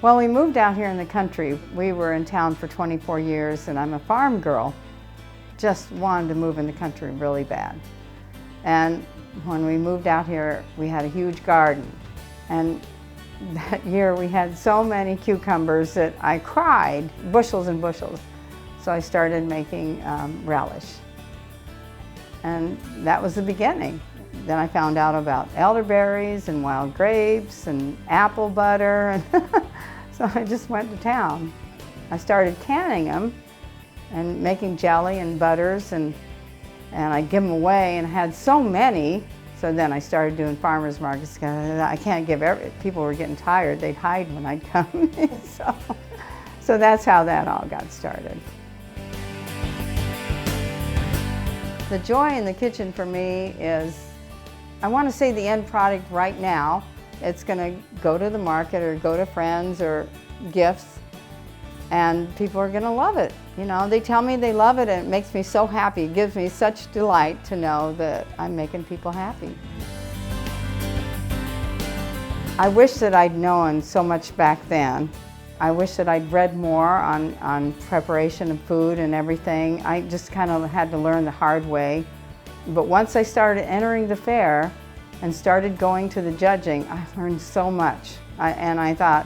Well, we moved out here in the country. We were in town for 24 years, and I'm a farm girl. Just wanted to move in the country really bad. And when we moved out here, we had a huge garden. And that year we had so many cucumbers that I cried, bushels and bushels. So I started making relish. And that was the beginning. Then I found out about elderberries and wild grapes and apple butter. So I just went to town. I started canning them and making jelly and butters, and I'd give them away, and I had so many. So then I started doing farmers markets. I can't give people were getting tired. They'd hide when I'd come. So that's how that all got started. The joy in the kitchen for me is, I want to say the end product right now. It's going to go to the market or go to friends or gifts, and people are going to love it. You know, they tell me they love it, and it makes me so happy. It gives me such delight to know that I'm making people happy. I wish that I'd known so much back then. I wish that I'd read more on preparation of food and everything. I just kind of had to learn the hard way. But once I started entering the fair and started going to the judging, I learned so much. And I thought,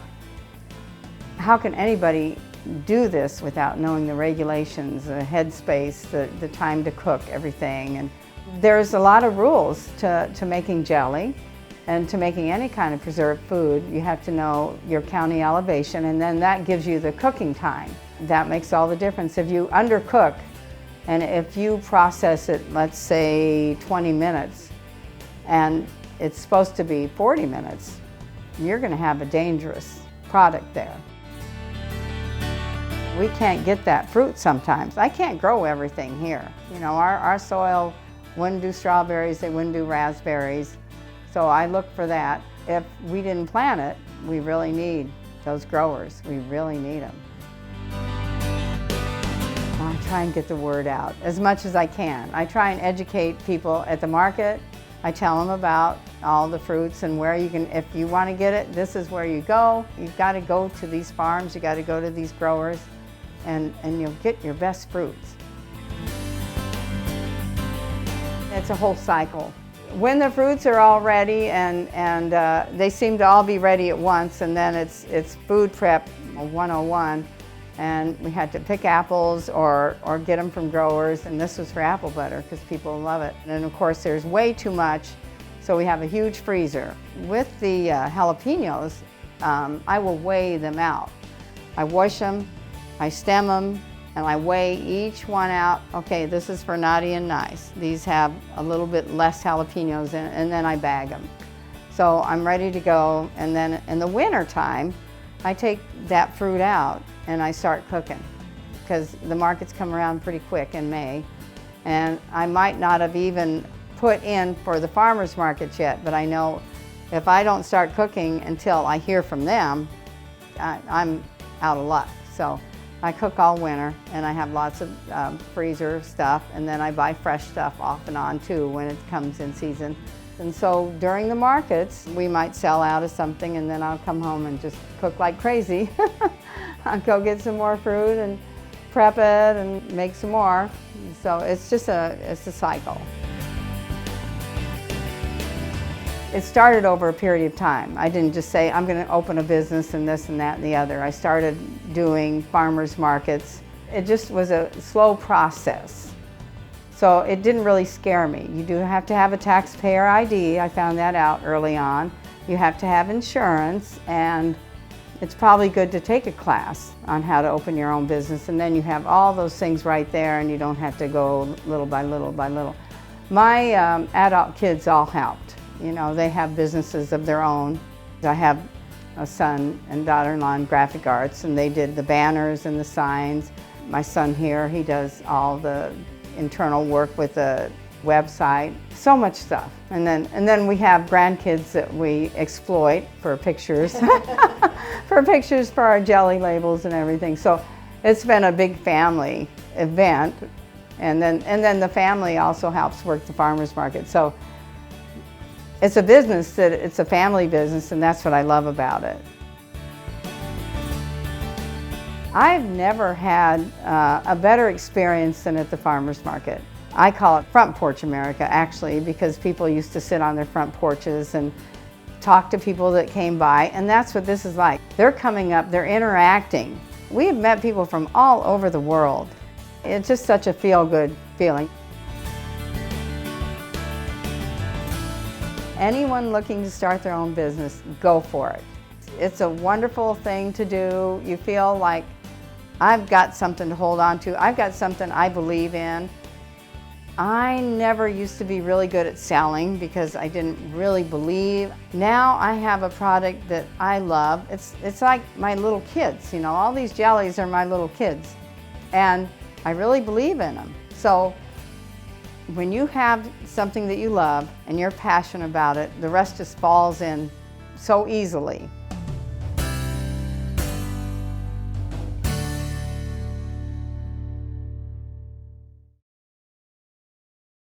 how can anybody do this without knowing the regulations, the headspace, the time to cook everything? And there's a lot of rules to making jelly and to making any kind of preserved food. You have to know your county elevation, and then that gives you the cooking time. That makes all the difference. If you undercook, and if you process it, let's say 20 minutes, and it's supposed to be 40 minutes, you're going to have a dangerous product there. We can't get that fruit sometimes. I can't grow everything here. You know, our soil wouldn't do strawberries, they wouldn't do raspberries. So I look for that. If we didn't plant it, we really need those growers. We really need them. I try and get the word out as much as I can. I try and educate people at the market. I tell them about all the fruits and where you can, if you want to get it, this is where you go. You've got to go to these farms, you got to go to these growers, and you'll get your best fruits. It's a whole cycle. When the fruits are all ready, and they seem to all be ready at once, and then it's food prep 101. And we had to pick apples or get them from growers, and this was for apple butter because people love it. And of course there's way too much, so we have a huge freezer. With the jalapenos, I will weigh them out. I wash them, I stem them, and I weigh each one out. Okay, this is for naughty and nice. These have a little bit less jalapenos in, and then I bag them. So I'm ready to go, and then in the winter time, I take that fruit out and I start cooking, because the markets come around pretty quick in May, and I might not have even put in for the farmers markets yet, but I know if I don't start cooking until I hear from them, I'm out of luck. So I cook all winter, and I have lots of freezer stuff, and then I buy fresh stuff off and on too when it comes in season. And so during the markets, we might sell out of something, and then I'll come home and just cook like crazy. I'll go get some more fruit and prep it and make some more. So it's just a cycle. It started over a period of time. I didn't just say, I'm going to open a business and this and that and the other. I started doing farmers markets. It just was a slow process. So it didn't really scare me. You do have to have a taxpayer ID. I found that out early on. You have to have insurance, and it's probably good to take a class on how to open your own business, and then you have all those things right there, and you don't have to go little by little by little. My adult kids all helped. You know, they have businesses of their own. I have a son and daughter-in-law in graphic arts, and they did the banners and the signs. My son here, he does all the internal work with the website, so much stuff. And then we have grandkids that we exploit for pictures, for pictures for our jelly labels and everything. So it's been a big family event, and then the family also helps work the farmers market. So it's a business it's a family business, and that's what I love about it. I've never had a better experience than at the farmer's market. I call it Front Porch America, actually, because people used to sit on their front porches and talk to people that came by, and that's what this is like. They're coming up, they're interacting. We have met people from all over the world. It's just such a feel-good feeling. Anyone looking to start their own business, go for it. It's a wonderful thing to do. You feel like I've got something to hold on to. I've got something I believe in. I never used to be really good at selling because I didn't really believe. Now I have a product that I love. It's like my little kids, you know, all these jellies are my little kids. And I really believe in them. So when you have something that you love and you're passionate about it, the rest just falls in so easily.